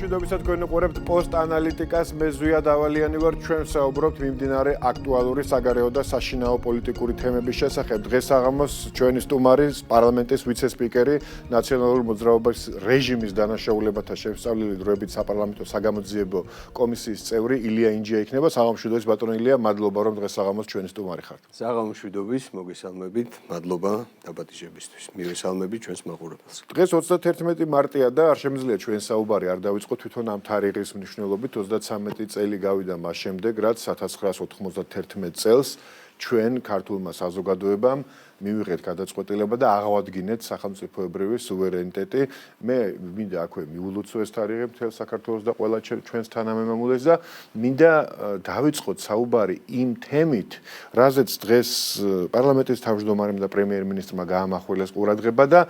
მშვიდობისა თქვენ უყურებთ პოსტ ანალიტიკას მე ზვია დავალიანი ვარ ჩვენ საუბრობთ მიმდინარე აქტუალური საგარეო და საშინაო პოლიტიკური თემების შესახებ დღეს აღამოს ჩვენი სტუმარი პარლამენტის ვიცე-სპიკერი ნაციონალური მოძრაობის რეჟიმის დანაშაულებათა შესწავლილი დროებით საპარლამენტო საგამოძიებო კომისიის წევრი ილია ინჯია იქნება საღამოშვიდობის ბატონო ილია მადლობა რომ დღეს აღამოს ჩვენი სტუმარი ხართ საღამოშვიდობის მოგესალმებით მადლობა დაბატიჟებისთვის მივესალმებით ჩვენს მაყურებელს დღეს 31 მარტია და არ შემიძლია ჩვენ საუბარი არ დავიწყო თვითონ ამ თარიღის მნიშვნელობით 33 წელი გავიდა მას შემდეგ რაც 1991 წელს ჩვენ ქართულმა საზოგადოებამ მივიღეთ გადაწყვეტილება და აღავადგინეთ სახელმწიფოებრივი სუვერენიტეტი მე მინდა აქვე მიულოცო ეს თარიღი მთელ საქართველოს და ყველა ჩვენს თანამემამულეს და მინდა დავიწყოთ საუბარი იმ თემით რაზეც დღეს პარლამენტის თავმჯდომარემ და პრემიერ-მინისტრმა გაამახვილეს ყურადღება და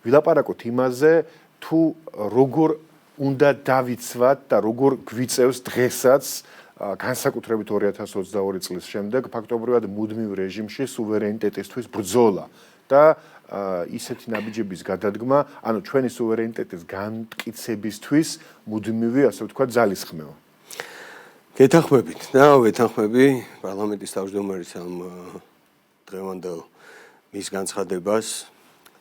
ვილაპარაკოთ იმაზე თუ როგორ უნდა დავიცვათ და როგორ გვიწევს დღესაც განსაკუთრებით 2022 წლის შემდეგ ფაქტობრივად მუდმივ რეჟიმში სუვერენიტეტისთვის ბრძოლა და ისეთი ნაბიჯების გადადგმა, ანუ ჩვენი სუვერენიტეტის განმტკიცებისთვის მუდმივი, ასე ვთქვათ, ძალისხმევა. გეთანხმებით და ვეთანხმები პარლამენტის თავმჯდომარის ამ დღევანდელ მის განცხადებას.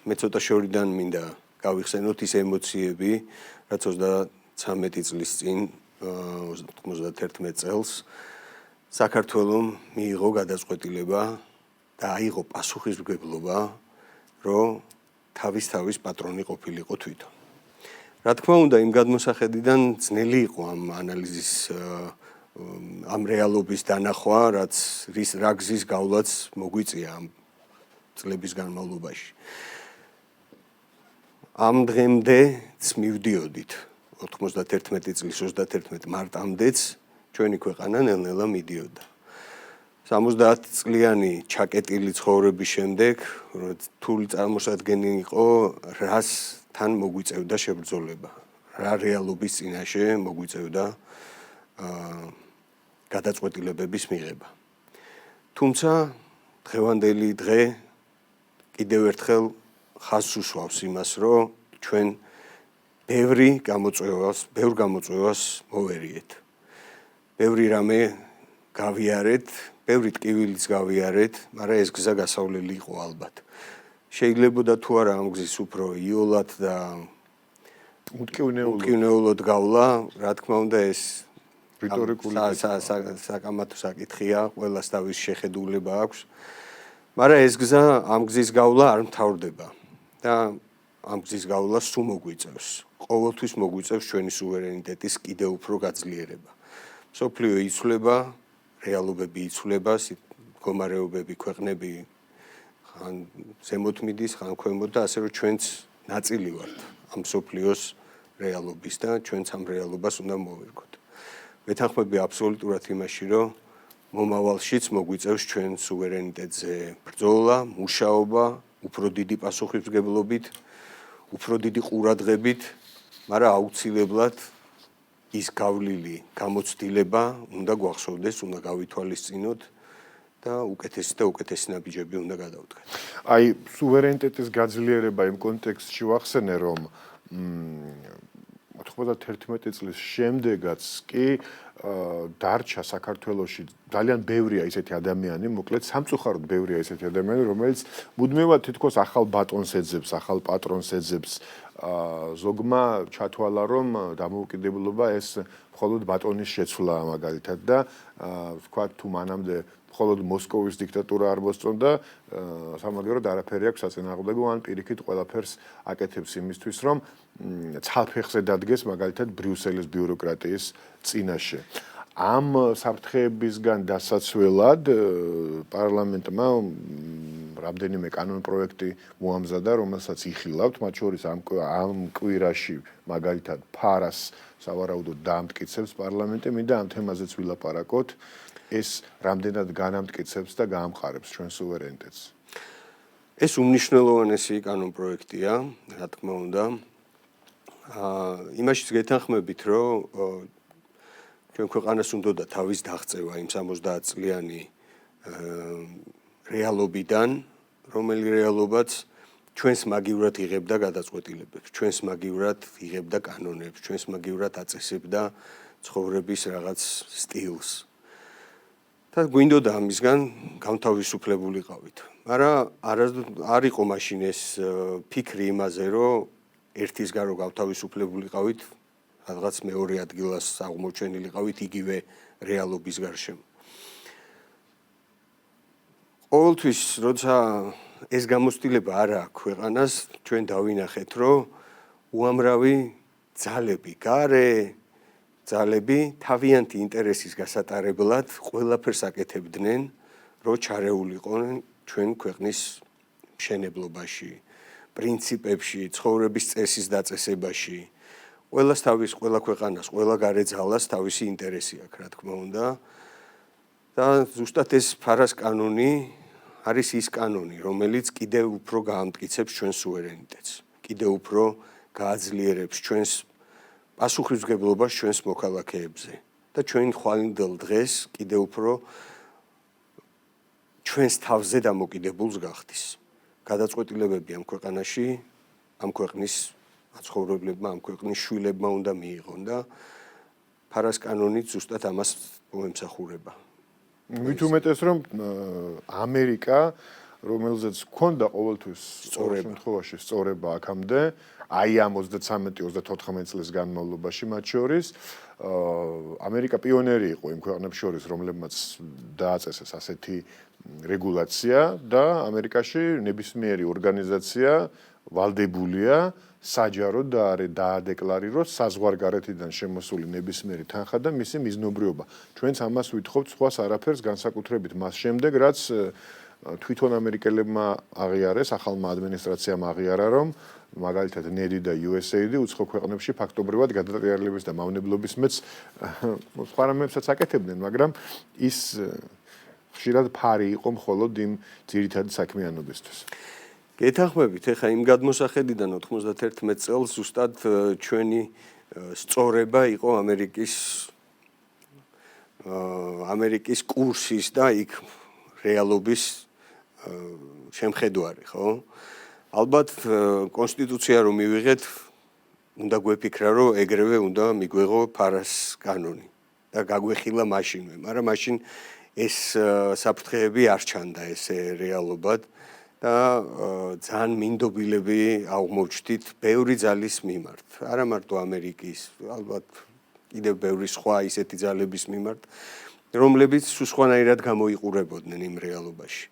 მე ცოტა შორიდან მინდა გავიხსენოთ ის ემოციები, რაც 33 წლის წინ 91 წელს საქართველოს მიიღო გადაწყვეტილება და აიღო პასუხისმგებლობა, რომ თავის პატრონი ყოფილიყო თვითონ. რა თქმა უნდა, იმ გადმოსახედიდან ძნელი იყო ამ ანალიზის ამ რეალობის დანახვა, რაც რა გზის გავლაც მოგვიწია ამ წლების განმავლობაში. ამ დღემდეც მივდიოდით 91 წლის 31 მარტამდეც ჩვენი ქვეყანა ნელ-ნელა მიდიოდა. 70 წლიანი ჩაკეტილი ცხოვრების შემდეგ, რთული წარმოსადგენელი იყო, რას თან მოგვიწევდა შებრძოლება, რა რეალობის წინაშე მოგვიწევდა გადაწყვეტილებების მიღება. თუმცა დღევანდელი დღე კიდევ ერთხელ ხაზს უსვავს იმას, რომ ჩვენ ბევრ გამოწვევას მოვერიეთ. ბევრი რამე გავიარეთ, ბევრი ტკივილიც გავიარეთ, მაგრამ ეს გზა გასავლელი იყო ალბათ. შეიძლებოდა თუ არა ამ გზის უფრო იოლად და უტკივნეულოდ გავლა, რა თქმა უნდა ეს რიტორიკული საკამათო საკითხია, ყველას თავის შეხედულება აქვს. მაგრამ ეს გზა ამ გზის გავლა არ მთავრდება და ამ გზის გავლა სულ მოგვიწევს. ყოველთვის მოგვიწევს ჩვენი სუვერენიტეტის კიდევ უფრო გაძლიერება. მსოფლიო იცვლება, რეალობები იცვლება, მდგომარეობები, ქვეყნები ხან ზემოთ მიდის, ხან ქვემოთ და ასე რომ ჩვენც ნაწილი ვართ ამ მსოფლიოს რეალობის და ჩვენც ამ რეალობას უნდა მოვერგოთ. ვეთანხმები აბსოლუტურად იმაში, რომ მომავალშიც მოგვიწევს ჩვენ სუვერენიტეტზე ბრძოლა, მუშაობა, უფრო დიდი პასუხისმგებლობით, უფრო დიდი ყურადღებით, მაგრამ აუცილებლად ის გავლილი გამოცდილება უნდა გვახსოვდეს, უნდა გავითვალისწინოთ და უკეთესი ნაბიჯები უნდა გადავდგეთ. აი, სუვერენიტეტის გაძლიერება იმ კონტექსტში ვახსენე, რომ 91 წლის შემდეგაც კი დარჩა საქართველოში ძალიან ბევრია ისეთი ადამიანი, მოკლედ სამწუხაროდ ბევრია ისეთი ადამიანი, რომელიც მუდმივად თითქოს ახალ ბატონს ეძებს, ახალ პატრონს ეძებს. ზოგმა ჩათვალა, რომ დამოუკიდებლობა ეს მხოლოდ ბატონის შეცვლაა მაგალითად და თქვა თუ მანამდე მხოლოდ მოსკოვის დიქტატურა არ მოსწონდა, სამაგიეროდ არაფერი აქვს საწინააღმდეგო, ან პირიქით ყველაფერს აკეთებს იმისთვის, რომ ცალფეხზე დადგეს მაგალითად ბრიუსელის ბიუროკრატიის წინაშე. ამ საფრთხეებისგან დასაცველად პარლამენტმა რამდენიმე კანონპროექტი მოამზადა, რომელსაც იხილავთ, მათ შორის ამ კვირაში მაგალითად ფარას სავარაუდოდ დაამტკიცებს პარლამენტი, მინდა ამ თემაზეც ვილაპარაკოთ, ეს რამდენად განამტკიცებს და გაამყარებს ჩვენ სუვერენიტეტს. ეს უმნიშვნელოვანესი კანონპროექტია, რა თქმა უნდა. იმაშიც გეთანხმებით, რომ ჩვენ ქვეყანას უნდა თავის დაღწევა იმ 70 წლიანი რეალობიდან, რომელი რეალობაც ჩვენს მაგივრად იღებდა გადაწყვეტილებებს, ჩვენს მაგივრად იღებდა კანონებს, ჩვენს მაგივრად აწესებდა ცხოვრების რაღაც სტილს. და გვინდოდა ამისგან განთავისუფლებულიყავით. მაგრამ არ იყო მაშინ ეს ფიქრი იმაზე, რომ ერთის გარო განთავისუფლებულიყავით, რაღაც მეორე ადგილას აღმოჩენილიყავით იგივე რეალობის გარშემო. ყოველთვის, როცა ეს გამოცდილება არ აქვს ქვეყანას, ჩვენ დავინახეთ, რომ უამრავი ძალები, გარე ძალები თავიანთი ინტერესის გასატარებლად ყველაფერს აკეთებდნენ, რომ ჩარეულიყვნენ ჩვენ ქვეყნის მშენებლობაში, პრინციპებში, ცხოვრების წესის დაწესებაში. ყველა ქვეყანას, ყველა გარე ძალას თავისი ინტერესი აქვს, რა თქმა უნდა. და ზუსტად ეს ფარას კანონი არის ის კანონი, რომელიც კიდევ უფრო გაამტკიცებს ჩვენს სუვერენიტეტს, კიდევ უფრო გააძლიერებს ჩვენს პასუხისმგებლობას ჩვენს მოქალაქეებზე და ჩვენ ხვალინდელ დღეს კიდევ უფრო ჩვენს თავზე დამოკიდებულს გახდის. გადაწყვეტილებები ამ ქვეყანაში, ამ ქვეყნის მაცხოვრებლებმა, ამ ქვეყნის შვილებმა უნდა მიიღონ და ფარას კანონით ზუსტად ამას მოემსახურება. მით უმეტეს რომ ამერიკა, რომელზეც ჰქონდა ყოველთვის შემთხვევაში სწორება აქამდე, აი ამ 33-34 წლის განმავლობაში მათ შორის, ამერიკა პიონერი იყო იმ ქვეყნებს შორის, რომლებმაც დააწესეს ასეთი რეგულაცია და ამერიკაში ნებისმიერი ორგანიზაცია ვალდებულია საჯაროდ და არის დაადეკლარიროს საზღვარგარეთიდან შემოსული ნებისმიერი თანხა და მისი მიზნობრიობა. ჩვენც ამას ვითხოვთ სხვას არაფერს განსაკუთრებით მას შემდეგ, რაც თვითონ ამერიკელებმა აღიარეს, ახალმა ადმინისტრაციამ აღიარა, რომ მაგალითად ნედი და USAID უცხო ქვეყნებში ფაქტობრივად გადატრიალების და მავნებლობის მეც სხვა რამებსაც აკეთებდნენ, მაგრამ ის ხშირად ფარი იყო მხოლოდ იმ ძირითადი საქმიანობისთვის. გეთანხმებით, ეხა იმ გადმოსახედიდან 91 წელს ზუსტად ჩვენი სწორება იყო ამერიკის კურსის და იქ რეალობის შემხედვარი, ხო? ალბათ კონსტიტუცია რომ მივიღეთ, უნდა გვეფიქრა, რომ ეგრევე უნდა მიგვეღო ფარას კანონი და გაგვეხილა მაშინვე, მაგრამ მაშინ ეს საფრთხეები არ ჩანდა ესე რეალობად. და ძალიან მინდობილები აღმოჩნდით ბევრი ძალის მიმართ. არა მარტო ამერიკის, ალბათ კიდევ ბევრი სხვა ისეთი ძალების მიმართ, რომლებიც სხვანაირად გამოიყურებოდნენ იმ რეალობაში.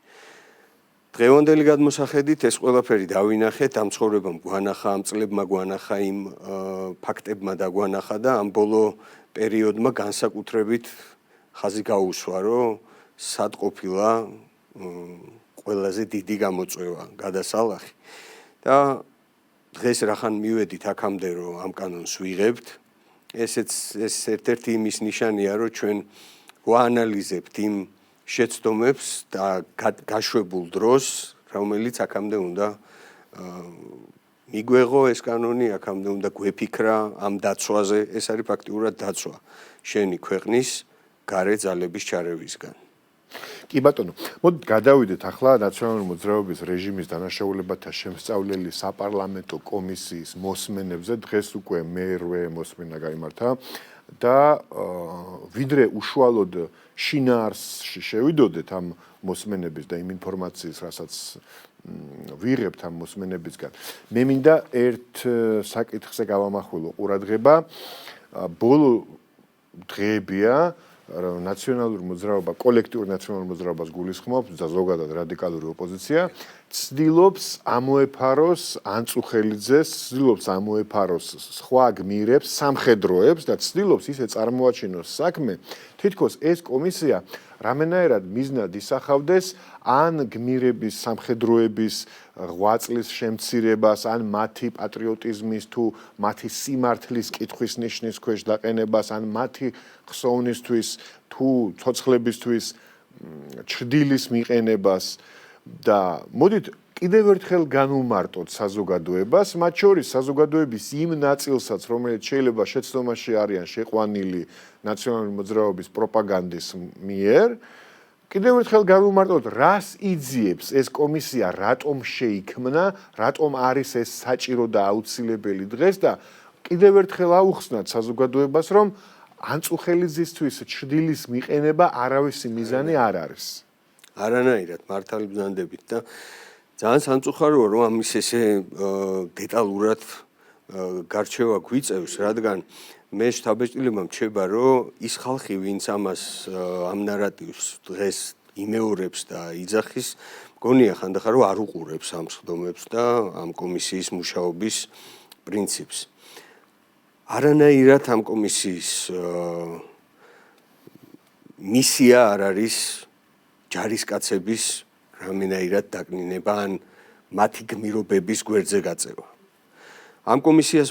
დღევანდელი გადმოსახედით ეს ყველაფერი დავინახეთ, ამ ცხოვრებამ გვანახა, ამ წლებმა გვანახა, იმ ფაქტებმა დაგვანახა და ამ ბოლო პერიოდმა განსაკუთრებით ხაზი გაუსვა, რომ სად ყოფილა ყველაზე დიდი გამოწვევა, გადასალახი. და დღეს რახან მივედით აქამდე, რომ ამ კანონს ვიღებთ, ეს ერთ-ერთი იმის ნიშანია, რომ ჩვენ ვაანალიზებთ იმ შეცდომებს და გაშვებულ დროს, რომელიც აქამდე უნდა მიგვეღო ეს კანონი, აქამდე უნდა გვეფიქრა ამ დაცვაზე, ეს არის ფაქტიურად დაცვა შენი ქვეყნის გარე ძალების ჩარევისგან. კი ბატონო, მოდით გადავიდეთ ახლა ნაციონალური მოძრაობის რეჟიმის დანაშაულებათა შემსწავლელი საპარლამენტო კომისიის მოსმენებზე. დღეს უკვე მერვე მოსმენა გაიმართა და ვიდრე უშუალოდ შინაარსში შევიდოდეთ ამ მოსმენების და იმ ინფორმაციის, რასაც ვიღებთ ამ მოსმენებისგან, მე მინდა ერთ საკითხზე გავამახვილო ყურადღება. ბოლო დღეებია ნაციონალური მოძრაობა, კოლექტიური ნაციონალური მოძრაობას გულისხმობს და ზოგადად რადიკალური ოპოზიცია ცდილობს ამოეფაროს ანწუხელიძეს, ცდილობს ამოეფაროს სხვა გმირებს, სამხედროებს და ცდილობს ისე წარმოაჩინოს საქმე, თითქოს ეს კომისია რამენაერად მიზნად ისახავდეს ან გმირების, სამხედროების ღვაწლის შემცირებას, ან მათი პატრიოტიზმის თუ მათი სიმართლის კითხვის ნიშნის ქვეშ დაყენებას, ან მათი ხსოვნისთვის თუ ცოცხლებისთვის ჩრდილის მიყენებას და მოდით კიდევ ერთხელ განვმარტოთ საზოგადოებას, მათ შორის საზოგადოების იმ ნაწილსაც, რომელიც შეიძლება შეცდომაში არიან შეყვანილი ნაციონალური მოძრაობის პროპაგანდის მიერ კიდევ ერთხელ გავიმარტოთ, რას იძიებს ეს კომისია, რატომ შეიქმნა, რატომ არის ეს საჭირო და აუცილებელი დღეს და კიდევ ერთხელ აუხსნათ საზოგადოებას, რომ ანწუხელიძისთვის ჩრდილის მიყენება არავისი მიზანი არ არის. არანაირად მართალი ბრძანდებით და ძალიან სამწუხაროა რომ ამის ესე დეტალურად გარჩევა გვიწევს, რადგან მე შთაბეჭდილება მრჩება, რომ ის ხალხი, ვინც ამას ამ ნარატივს დღეს იმეორებს და იძახის, მგონია ხანდახან რომ არ უყურებს ამ სხდომებს და ამ კომისიის მუშაობის პრინციპს. არანაირად ამ კომისიის მისია არ არის ჯარისკაცების რამენაირად დაკნინება ან მათი გმირობების გვერდზე გაწევა. ამ კომისიის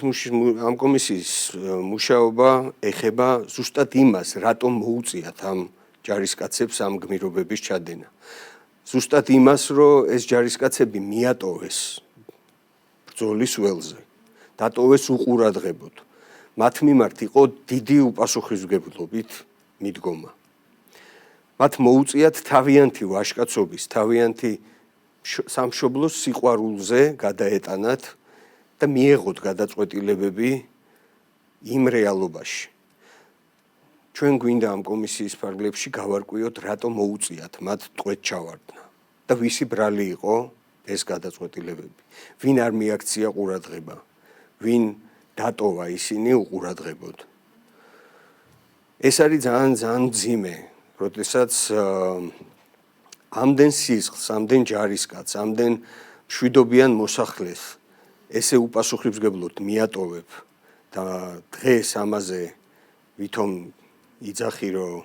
მუშაობა ეხება ზუსტად იმას, რატომ მოუწიათ ამ ჯარისკაცებს ამ გმირობების ჩადენა. ზუსტად იმას, რომ ეს ჯარისკაცები მიატოვეს ბრძოლის ველზე, დატოვეს უყურადღებოდ. მათ მიმართ იყო დიდი უპასუხისმგებლობით მიდგომა. მათ მოუწიათ თავიანთი ვაჟკაცობის, თავიანთი სამშობლოს სიყვარულზე გადაეტანათ და მიეღოთ გადაწყვეტილებები იმ რეალობაში. ჩვენ გვინდა ამ კომისიის ფარგლებში გავარკვიოთ, რატომ მოუწიათ მათ ტყვედ ჩავარდნა და ვისი ბრალი იყო ეს გადაწყვეტილებები. ვინ არ მიაქცია ყურადღება, ვინ დატოვა ისინი უყურადღებოდ. ეს არის ძალიან მძიმე, როდესაც ამდენ სისხლს, ამდენ ჯარისკაცს, ამდენ მშვიდობიან მოსახლეს ესე უპასუხისმგებლოდ მიატოვებ და დღეს ამაზე ვითომ იძახი, რომ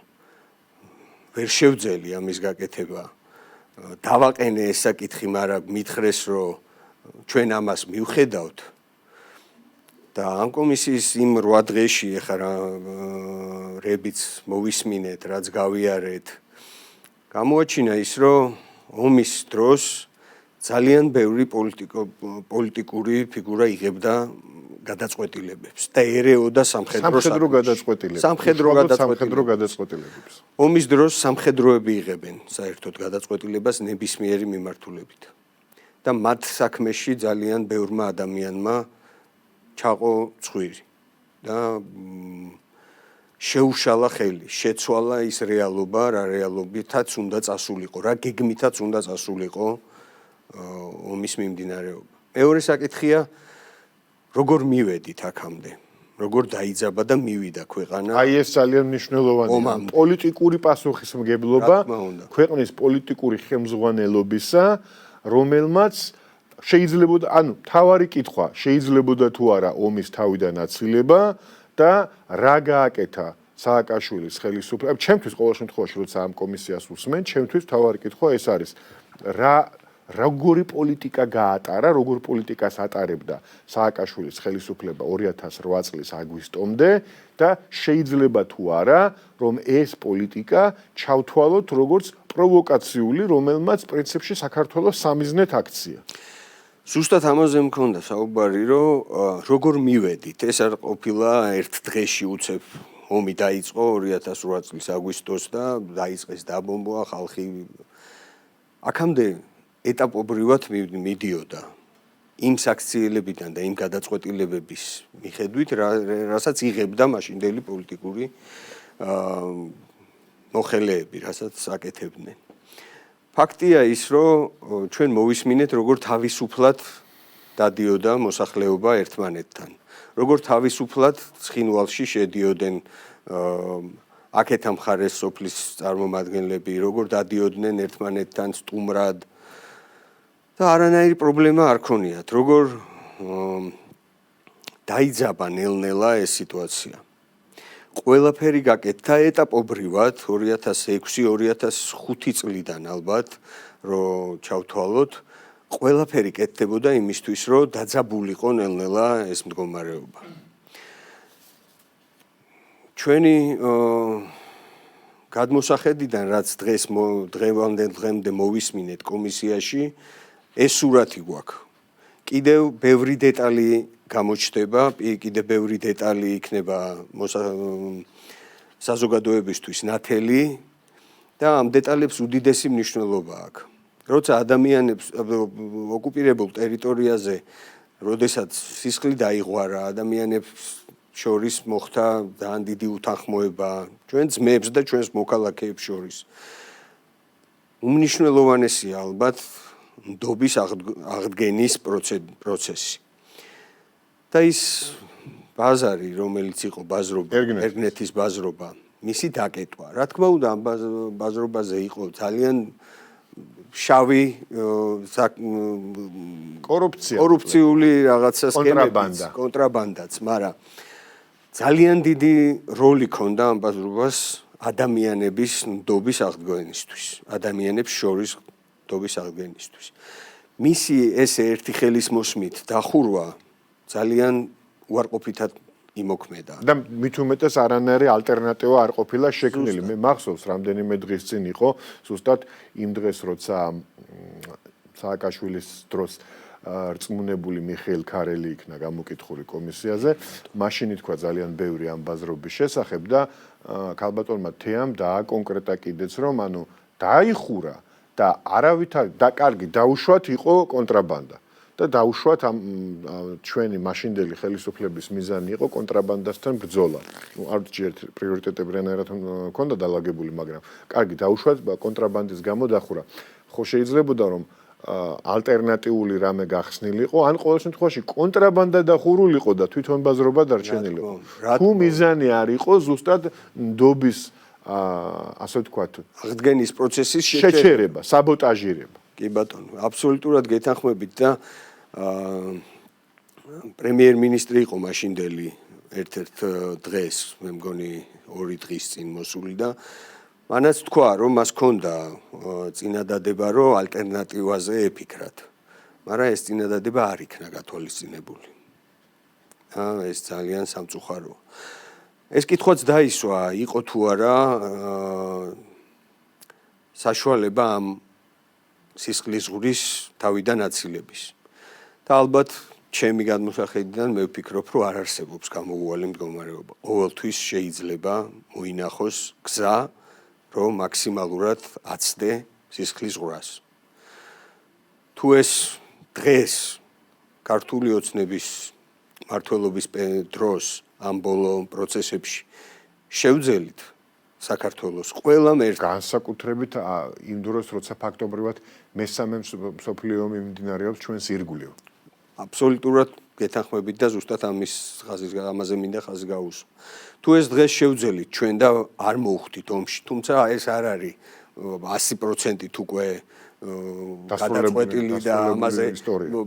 ვერ შევძელი ამის გაკეთება. დავაყენე ეს საკითხი, მაგრამ მითხრეს, რომ ჩვენ ამას მივხედავთ და ამ კომისიის იმ 8 დღეში ეხლა რებიც მოვისმინეთ, რაც გავიარეთ, გამოაჩინა ის, რომ ომის დროს ძალიან ბევრი პოლიტიკური ფიგურა იღებდა გადაწყვეტილებებს და ერეოდა სამხედრო გადაწყვეტილებებს. სამხედრო გადაწყვეტილებებს. ომის დროს სამხედროები იღებენ საერთოდ გადაწყვეტილებას ნებისმიერი მიმართულებით. და მათ საქმეში ძალიან ბევრმა ადამიანმა ჩაყო ცხვირი და შეუშალა ხელი, შეცვალა ის რეალობა, რა რეალობითაც უნდა წასულიყო, რა გეგმითაც უნდა წასულიყო ომის მიმდინარეობა. მეორე საკითხია, როგორ მივედით აქამდე, როგორ დაიძაბა და მივიდა ქვეყანა. აი ეს ძალიან მნიშვნელოვანია. პოლიტიკური პასუხისმგებლობა ქვეყნის პოლიტიკური ხელმძღვანელობისა, რომელმაც შეიძლებოდა, ანუ თავარი კითხვა, შეიძლებოდა თუ არა ომის თავიდან აცილება და რა გააკეთა სააკაშვილის ხელისუფლებამ. ჩემთვის ყოველ შემთხვევაში, როცა ამ კომისიას უსმენ, ჩემთვის თავარი კითხვა ეს არის, როგორი პოლიტიკა გაატარა, როგორ პოლიტიკას ატარებდა სააკაშვილის ხელისუფლება 2008 წლის აგვისტომდე და შეიძლება თუ არა, რომ ეს პოლიტიკა ჩავთვალოთ როგორც პროვოკაციული, რომელმაც პრინციპში საქართველოს სამიზნედ აქცია. ზუსტად ამაზე მქონდა საუბარი, რომ როგორ მივედით, ეს არ ყოფილა ერთ დღეში უცებ ომი დაიწყო 2008 წლის აგვისტოს და დაიწყეს დაბომბვა ხალხი. აქამდე ეტაპობრივად მიდიოდა იმ საქციელებიდან და იმ გადაწყვეტილებების მიხედვით, რასაც იღებდა მაშინდელი პოლიტიკური მოხელეები, რასაც აკეთებდნენ. ფაქტია ის, რომ ჩვენ მოვისმინეთ, როგორ თავისუფლად დადიოდა მოსახლეობა ერთმანეთთან, როგორ თავისუფლად ცხინვალში შედიოდნენ აქეთა მხარეს სოფლის წარმომადგენლები, როგორ დადიოდნენ ერთმანეთთან სტუმრად და არანაირი პრობლემა არ ქონიათ, როგორ დაიძაბა ნელ-ნელა ეს სიტუაცია. ყველაფერი გაკეთდა ეტაპობრივად 2006-2005 წლიდან ალბათ, რომ ჩავთვალოთ, ყველაფერი კეთდებოდა იმისთვის, რომ დაძაბულიყო ნელ-ნელა ეს მდგომარეობა. ჩვენი გადმოსახედიდან, რაც დღემდე მოვისმინეთ კომისიაში, ეს სურათი გვაქვს. კიდევ ბევრი დეტალი გამოჩნდება, კიდევ ბევრი დეტალი იქნება საზოგადოებისთვის ნათელი და ამ დეტალებს უდიდესი მნიშვნელობა აქვს. როცა ადამიანებს ოკუპირებულ ტერიტორიაზე, როდესაც სისხლი დაიღვარა, ადამიანებს შორის მოხდა ძალიან დიდი უთანხმოება, ჩვენ ძმებს და ჩვენს მოქალაქეებს შორის. უმნიშვნელოვანესია ალბათ ნდობის აღდგენის პროცესი. და ის ბაზარი, რომელიც იყო ბაზრობა, ერგნეთის ბაზრობა, მისი დაკეტვა. რა თქმა უნდა, ამ ბაზრობაზე იყო ძალიან შავი კორუფციული რაღაცა სქემები, კონტრაბანდაც, მაგრამ ძალიან დიდი როლი ჰქონდა ამ ბაზრობას ადამიანების ნდობის აღდგენისთვის, ადამიანებს შორის ნდობის აღდგენისთვის. მისი ეს ერთი ხელისმოსმით დახურვა ძალიან უარყოფითად იმოქმედა. და მით უმეტეს არანაირი ალტერნატივა არ ყოფილა შექმნილი. მე მახსოვს, რამდენიმე დღის წინ იყო, ზუსტად იმ დღეს, როცა სააკაშვილის დროს რწმუნებული მიხეილ ქარელი იქნა გამოკითხული კომისიაზე, მაშინ ითქვა ძალიან ბევრი ამ ბაზრობის შესახებ და ქალბატონმა თეამ დააკონკრეტა კიდეც, რომ ანუ დაიხურა და არავითარ და კარგი დაუშვათ იყო კონტრაბანდა. და დაუშვათ ამ ჩვენი მაშინდელი ხელისუფლების მიზანი იყო კონტრაბანდასთან ბრძოლა. ნუ არც პრიორიტეტები რანაირად ჰქონდა დალაგებული, მაგრამ კარგი დაუშვათ კონტრაბანდის გამო დახურა. ხო შეიძლებოდა რომ ალტერნატიული რამე გახსნილიყო, ან ყოველ შემთხვევაში კონტრაბანდა დახურულიყო და თვითონ ბაზრობა დარჩენილიყო. თუ მიზანი არ იყო ზუსტად ნდობის ასე ვთქვათ, აღდგენის პროცესის შეჩერება, საბოტაჟირება. კი ბატონო, აბსოლუტურად გეთანხმებით და პრემიერ-მინისტრი იყო მაშინდელი ერთ-ერთ დღეს, მე მგონი 2 დღის წინ მოსული და მანაც თქვა, რომ მას ჰქონდა წინადადება, რომ ალტერნატივაზე ეფიქრათ. მაგრამ ეს წინადადება არ იქნა გათვალისწინებული. ეს ძალიან სამწუხაროა. ეს კითხვაც დაისვა, იყო თუ არა საშუალება ამ სისხლის ზღვრის თავიდან აცილების. და ალბათ ჩემი გადმოსახედიდან მე ვფიქრობ, რომ არ არსებობს გამოუვალი მდგომარეობა. ყოველთვის შეიძლება მოინახოს გზა, რომ მაქსიმალურად აცდე სისხლის ზღვრას. თუ ეს დღეს ქართული ოცნების მმართველობის დროს ამ ბოლო პროცესებში შევძელით საქართველოს ყველამ ერთ განსაკუთრებით იმ დროს, როცა ფაქტობრივად მესამე მსოფლიო ომი მიმდინარეობს ჩვენს ირგვლივ. აბსოლუტურად გეთანხმებით და ზუსტად ამაზე მინდა ხაზი გაუსვა. თუ ეს დღეს შევძელით ჩვენ და არ მოვხვდით ომში, თუმცა ეს არ არის 100%-ით უკვე გადაწყვეტილი და ამაზე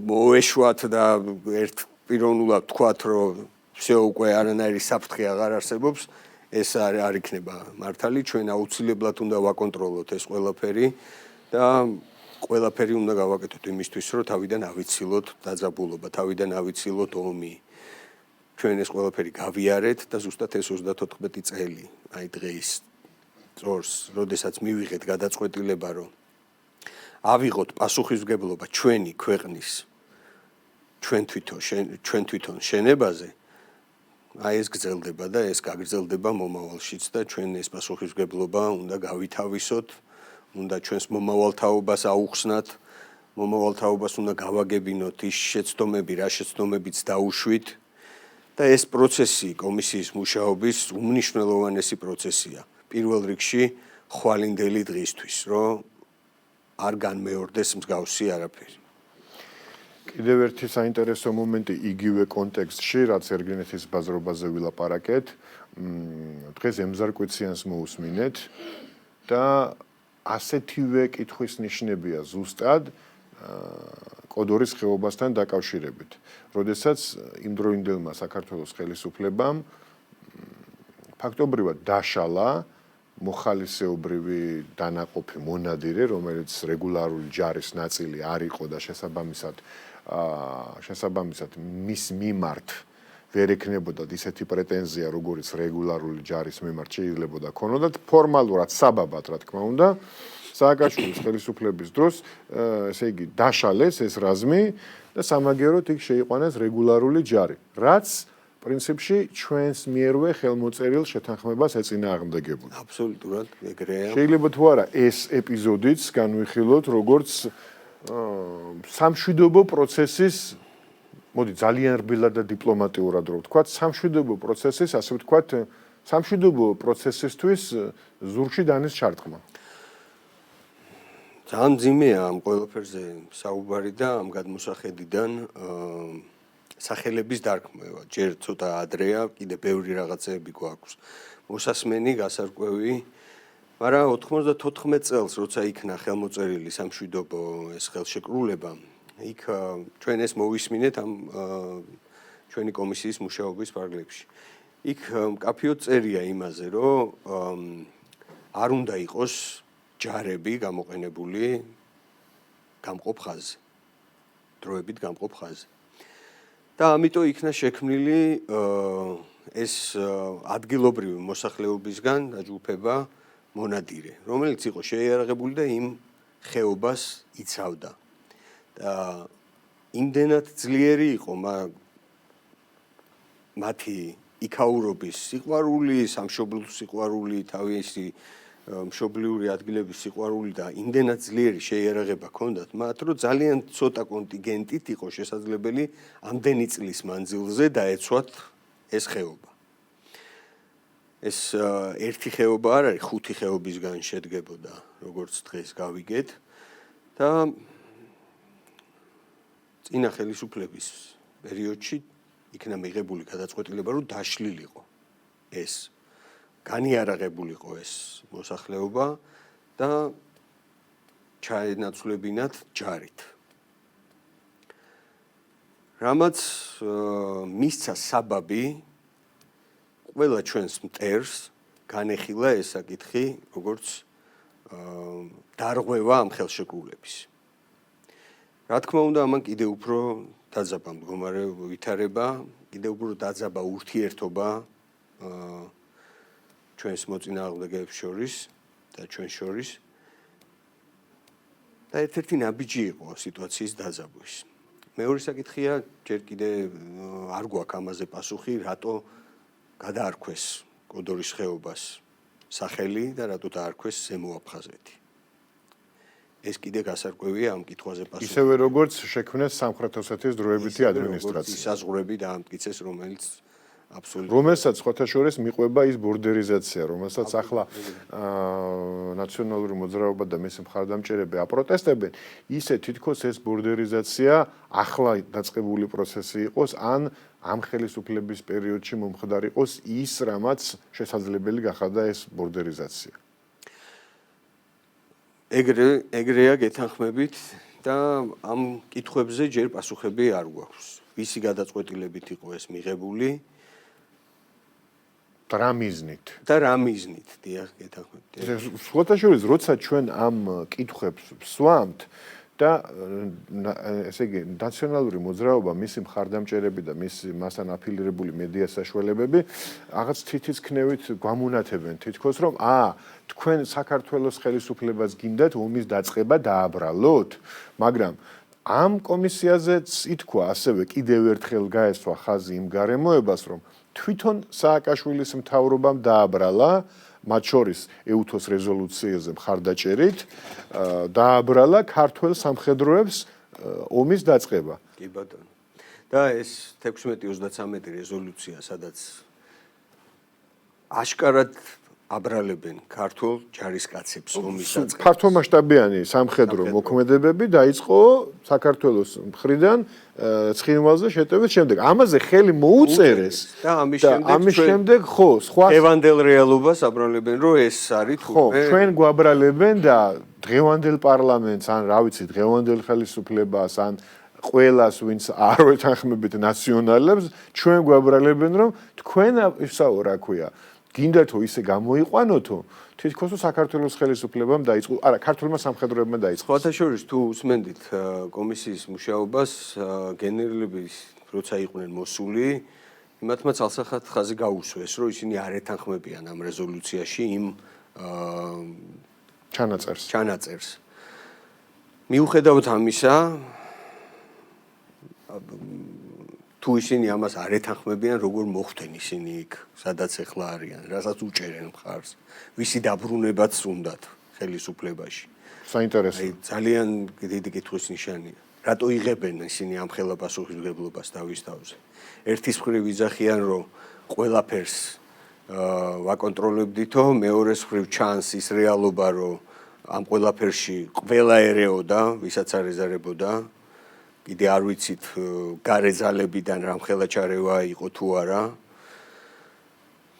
მოეშვათ და ერთ პიროვნულად თქვათ, რომ всё უკვე არანაირი საფრთხე აღარ არსებობს, ეს არ იქნება მართალი, ჩვენ აუცილებლად უნდა ვაკონტროლოთ ეს ყველაფერი და ყველაფერი უნდა გავაკეთოთ იმისთვის, რომ თავიდან ავიცილოთ დაძაბულობა, თავიდან ავიცილოთ ომი. ჩვენ ეს ყველაფერი გავიარეთ და ზუსტად ეს 34 წელი, აი დღეს წორს, როდესაც მივიღეთ გადაწყვეტილება, რომ ავიღოთ პასუხისმგებლობა ჩვენი ქვეყნის ჩვენ თვითონ შენებაზე, აი ეს გრძელდება და ეს გაგრძელდება მომავალშიც და ჩვენ ეს პასუხისმგებლობა უნდა გავითავისოთ, უნდა ჩვენს მომავალთაობას აუხსნათ, მომავალთაობას უნდა გავაგებინოთ ის შეცდომები, რა შეცდომებიც დაუშვით და ეს პროცესი კომისიის მუშაობის უმნიშვნელოვანესი პროცესია. პირველ რიგში ხვალინდელი დღისთვის, რომ არ განმეორდეს მსგავსი არაფერი. კიდევ ერთი საინტერესო მომენტი იგივე კონტექსტში, რაც ერგინეთის ბაზრობაზე ვილაპარაკეთ, დღეს ემზარკვიციანს მოусმინეთ და ასეთივე კითხვის ნიშნებია ზუსტად კოდორის ხეობასთან დაკავშირებით. როდესაც იმდროინდელმა საქართველოს ხელისუფლებამ ფაქტობრივად დაშალა მოხალისეობრივი დანაყოფი მონადირე, რომელიც რეგულარული ჯარის ნაწილი არ იყო და შესაბამისად მის მიმართ ვერ ექნებოდა ისეთი პრეტენზია, როგორც რეგულარული ჯარის მიმართ შეიძლებოდა ქონოდათ, ფორმალურად საბაბად, რა თქმა უნდა, სააკაშვილის ხელისუფლების დროს, ესე იგი, დაშალეს ეს რაზმი და სამაგიეროდ იქ შეიყვანეს რეგულარული ჯარი, რაც პრინციპში ჩვენს მიერვე ხელმოწერილ შეთანხმებას ეწინააღმდეგებოდა. აბსოლუტურად ეგრეა. შეიძლება თუ არა ეს ეპიზოდიც განვიხილოთ როგორც სამშვიდობო პროცესის მოდი ძალიან რბილად და დიპლომატიურად რო ვთქვათ, სამშვიდობო პროცესის, ასე ვთქვათ, სამშვიდობო პროცესისთვის ზურგში დანის ჩარტყმა. ძალიან ძიმეა ამ ყველაფერზე საუბარი და ამ გადმოსახედიდან სახელების დარქმევა. ჯერ ცოტა ადრეა, კიდე ბევრი რაღაცეები გვაქვს. მოსასმენი, გასარკვევი, მაგრამ 94 წელს, როცა იქნა ხელმოწერილი სამშვიდობო ეს ხელშეკრულება, იქ ჩვენ ეს მოვისმინეთ ამ ჩვენი კომისიის მუშაობის პარალელში. იქ მკაფიოდ წერია იმაზე, რომ არ უნდა იყოს ჯარები გამოყენებული გამყოფ ხაზზე. დროებით გამყოფ ხაზზე. და ამიტომ იქნა შექმნილი ეს ადგილობრივი მოსახლეობისგან დაჯგუფება მონადირე, რომელიც იყო შეიარაღებული და იმ ხეობას იცავდა. და იმდენად ძლიერი იყო მათი იქაურობის სიყვარული, სამშობლოს სიყვარული, თავისი მშობლიური ადგილების სიყვარული და იმდენად ძლიერი შეიარაღება ჰქონდათ მათ, რომ ძალიან ცოტა კონტინგენტით იყო შესაძლებელი ამდენი წლის მანძილზე დაეცვათ ეს ხეობა. ეს ერთი ხეობა არ არის, 5 ხეობისგან შედგებოდა, როგორც დღეს გავიგეთ და წინა ხელისუფლების პერიოდში იქნა მიღებული გადაწყვეტილება, რომ დაშლილიყო ეს განიარაღებულიყო ეს მოსახლეობა და ჩაენაცვლებინათ ჯარით. რამაც მისცა საბაბი ყველა ჩვენს მტერს განეხილა ეს საკითხი, როგორც დარღვევა ამ ხელშეკრულების. რა თქმა უნდა, ამან კიდევ უფრო დაძაბა მდგომარეობა, ვითარება, კიდევ უფრო დაძაბა ურთიერთობა ჩვენს მოწინააღმდეგეებს შორის და ჩვენ შორის და ერთ-ერთი ნაბიჯი იყო სიტუაციის დაძაბვის. მეორე საკითხია, ჯერ კიდე არ გვაქვს ამაზე პასუხი, რატო გადაარქვეს კოდორის ხეობას სახელი და რატო დაარქვეს ზემო აფხაზეთი. ეს კიდე გასარკვევია ამ კითხვაზე პასუხი. ისევე როგორც შექმნეს სამხრეთ ოსეთის დროებითი ადმინისტრაცია. საზღვრები დაამტკიცეს, რომელიც რომელსაც სხვათა შორის მიყვება ის ბორდერიზაცია, რომელსაც ახლა ნაციონალური მოძრაობა და მისი მხარდამჭერები აპროტესტებენ, ისე თითქოს ეს ბორდერიზაცია ახლა დაწყებული პროცესი იყოს, ან ამ ხელისუფლების პერიოდში მომხდარ იყოს ის, რამაც შესაძლებელი გახადა ეს ბორდერიზაცია. ეგრეა გეთანხმებით და ამ კითხვებზე ჯერ პასუხები არ გვაქვს. ვისი გადაწყვეტილებით იყო ეს მიღებული? რა მიზნით? და რა მიზნით, დიახ, გეთანხმებით. სხვათა შორის, როცა ჩვენ ამ კითხვებს ვსვამთ და ესე იგი, ნაციონალური მოძრაობა, მისი მხარდამჭერები და მასთან აფილირებული მედია საშუალებები რაღაც თითქმის გვამონათებენ თითქოს, რომ თქვენ საქართველოს ხელისუფლებას გინდათ ომის დაწყება დააბრალოთ, მაგრამ ამ კომისიაზეც ითქვა ასევე კიდევ ერთხელ გაესვა ხაზი იმ გარემოებას, რომ თვითონ სააკაშვილის მთავრობამ დააბრალა, მათ შორის ეუთოს რეზოლუციაზე მხარდაჭერით, დააბრალა ქართველ სამხედროებს ომის დაწყება. კი ბატონო. და ეს 1633 რეზოლუცია, სადაც აშკარად აბრალებენ ქართულ ჯარისკაცებს ომის დაწყებას. ფართომასშტაბიანი სამხედრო მოქმედებები დაიწყო საქართველოს მხრიდან ცხინვალზე შეტევის შემდეგ. ამაზე ხელი მოუწერეს და ამის შემდეგ ხო, სხვა დღევანდელ რეალობას აბრალებენ, რომ ეს არის ხო, ჩვენ გვაბრალებენ და დღევანდელ პარლამენტს, ან რა ვიცი, დღევანდელ ხელისუფლებას, ან ყველას, ვინც არ ვეთანხმებით ნაციონალებს, ჩვენ გვაბრალებენ, რომ თქვენ ისაო, რა ქვია, გინდათო ისე გამოიყვანოთო, თითქოს საქართველოს ხელისუფლებამ დაიწყო, არა, ქართულმა სამხედროებმა დაიწყო. სხვათა შორის თუ უსმენდით კომისიის მუშაობას, გენერლების როცა იყვნენ მოსული, იმათმა ცალსახად ხაზი გაუსვეს, რომ ისინი არ ეთანხმებიან ამ რეზოლუციაში იმ ჩანაწერს. მიუხედავად ამისა, თუ ისინი ამას არ ეთანხმებიან, როგორ მოხვდნენ ისინი იქ, სადაც ეხლა არიან, რასაც უჭერენ მხარს, ვისი დაბრუნებაც უნდათ ხელისუფლებაში. საინტერესო. ძალიან დიდი კითხვის ნიშანია. რატო იღებენ ისინი ამ ხელა პასუხისმგებლობას თავის თავზე? ერთის მხრივ იძახიან, რომ ყველაფერს ვაკონტროლებდითო, მეორეს მხრივ ჩანს ის რეალობა, რომ ამ ყველაფერში ყველა ერეოდა, ვისაც არ ეზარებოდა. კიდე არ ვიცით გარე ძალებიდან რამ ხელაჩარევა იყო თუ არა.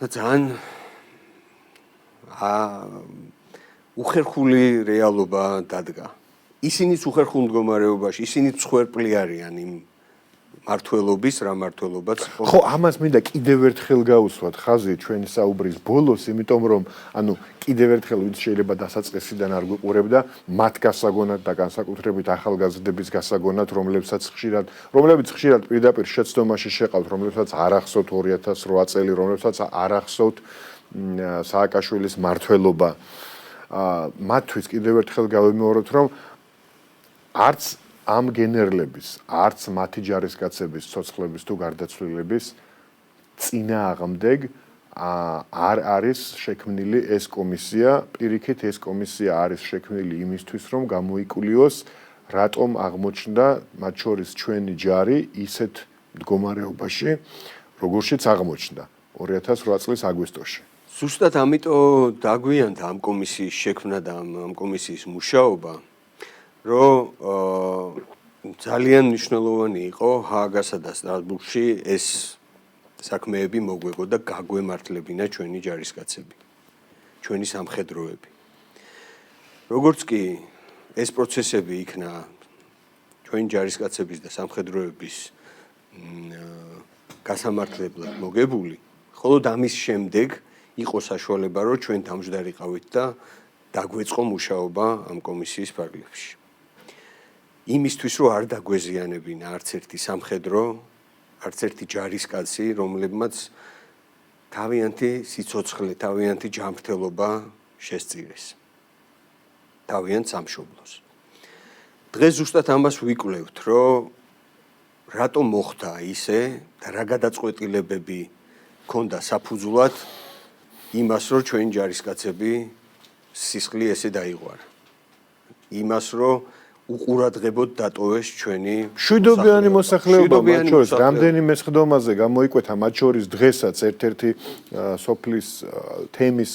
და ძალიან უხერხული რეალობა დადგა. ისინიც უხერხულ მდგომარეობაში, ისინიც მსხვერპლი არიან იმ მართლობის, რა მართლობაც იყო. ხო, ამას მინდა კიდევ ერთხელ გაუსვათ ხაზი ჩვენი საუბრის ბოლოს, იმიტომ რომ ანუ კიდევ ერთხელ ვინც შეიძლება დასაწყისიდან არ გვიყურებდა, მათ გასაგონად და განსაკუთრებით ახალგაზრდების გასაგონად, რომლებიც ხშირად პირდაპირ შეცდომაში შეყავთ, რომლებსაც არ ახსოვთ 2008 წელი, რომლებსაც არ ახსოვთ სააკაშვილის მმართველობა. მათთვის კიდევ ერთხელ გავიმეორებთ, რომ არც ამ გენერლების, არც მათი ჯარისკაცების, ცოცხლების თუ გარდაცვლილების წინააღმდეგ არ არის შექმნილი ეს კომისია. პირიქით ეს კომისია არის შექმნილი იმისთვის, რომ გამოიკულიოს, რატომ აღმოჩნდა მათ შორის ჩვენი ჯარი ისეთ მდგომარეობაში, როგორშიც აღმოჩნდა 2008 წლის აგვისტოში. ზუსტად ამიტომ დაგვიანდა ამ კომისიის შექმნა და ამ კომისიის მუშაობა, რომ ძალიან მნიშვნელოვანი იყო ჰააგასა და სტრასბურგში ეს საქმეები მოგვეგო და გაგვემართლებინა ჩვენი ჯარისკაცები, ჩვენი სამხედროები. როგორც კი ეს პროცესები იქნა ჩვენი ჯარისკაცების და სამხედროების გასამართლებლად მოგებული, ხოლო ამის შემდეგ იყო საშუალება, რომ ჩვენ დამჯდარიყავით და დაგვეწყო მუშაობა ამ კომისიის ფარგლებში. იმისთვის, რომ არ დაგვეზიანებინა არც ერთი სამხედრო, არც ერთი ჯარისკაცი, რომლებმაც თავიანთი სიცოცხლე, თავიანთი ჯანმრთელობა შესწირეს. თავიანთ სამშობლოს. დღეს ზუსტად ამას ვიკვლევთ, რომ რატომ მოხდა ისე და რა გადაწყვეტილებები ჰქონდა საფუძვლად იმას, რომ ჩვენი ჯარისკაცები სისხლი ესე დაიღვარა. იმას, რომ უყურადღებოდ დატოვეს ჩვენი მშვიდობიანი მოსახლეობა, მათ შორის რამდენიმე სხდომაზე გამოიკვეთა, მათ შორის დღესაც ერთ-ერთი სოფლის თემის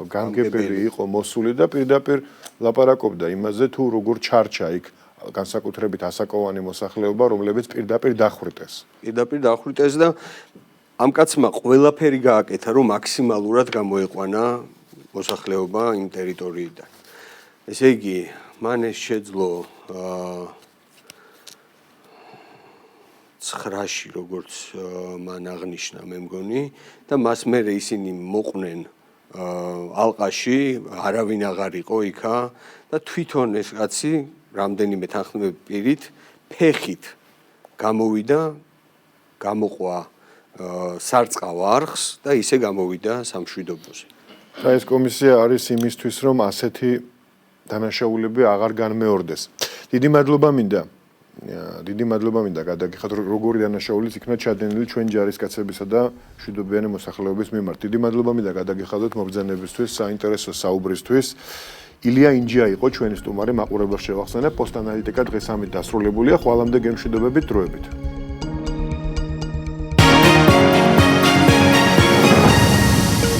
გამგებელი იყო მოსული და პირდაპირ ლაპარაკობდა იმაზე, თუ როგორ ჩარჩა იქ განსაკუთრებით ასაკოვანი მოსახლეობა, რომლებიც პირდაპირ დახვრიტეს. პირდაპირ დახვრიტეს და ამ კაცმა ყველაფერი გააკეთა, რომ მაქსიმალურად გამოეყვანა მოსახლეობა იმ ტერიტორიიდან. ესე იგი, მან ეს შეძლო 9-ში, როგორც მან აღნიშნა, მე მგონი, და მას მერე ისინი მოყვნენ ალყაში, არავინ აღარ იყო იქა და თვითონ ეს კაცი რამდენიმე თანხმდები პირით ფეხით გამოვიდა, გამოყვა სარწყავ არხს და ისე გამოვიდა სამშვიდობოზე. და ეს კომისია არის იმისთვის, რომ ასეთი დანაშაულები აღარ განმეორდეს. დიდი მადლობა მინდა გადაგიხადოთ, როგორი დანაშაულიც იქნა ჩადენილი ჩვენი ჯარისკაცებისა და მშვიდობიანი მოსახლეობის მიმართ. დიდი მადლობა მინდა გადაგიხადოთ მობრძანებისთვის, საინტერესო საუბრისთვის. ილია ინჯია იყო ჩვენი სტუმარი, მაყურებელს შევახსენებ, პოსტანალიტიკა დღეს ამით დასრულებულია, ხვალამდე გემშვიდობებით დროებით.